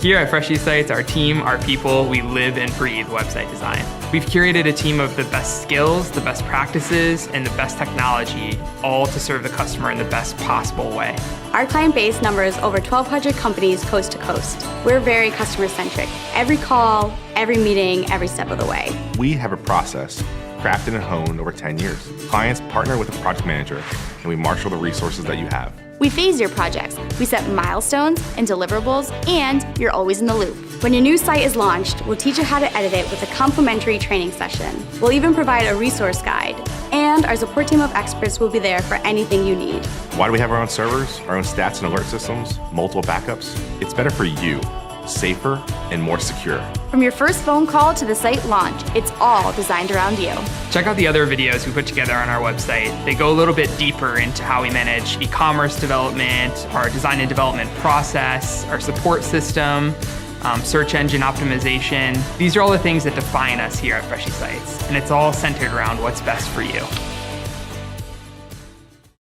Here at Freshy Sites, our team, our people, we live and breathe website design. We've curated a team of the best skills, the best practices, and the best technology, all to serve the customer in the best possible way. Our client base numbers over 1,200 companies coast to coast. We're very customer-centric. Every call, every meeting, every step of the way. We have a process crafted and honed over 10 years. Clients partner with a project manager, and we marshal the resources that you have. We phase your projects. We set milestones and deliverables, and you're always in the loop. When your new site is launched, we'll teach you how to edit it with a complimentary training session. We'll even provide a resource guide, and our support team of experts will be there for anything you need. Why do we have our own servers, our own stats and alert systems, multiple backups? It's better for you, safer, and more secure. From your first phone call to the site launch, it's all designed around you. Check out the other videos we put together on our website. They go a little bit deeper into how we manage e-commerce development, our design and development process, our support system, search engine optimization. These are all the things that define us here at Freshy Sites, and it's all centered around what's best for you.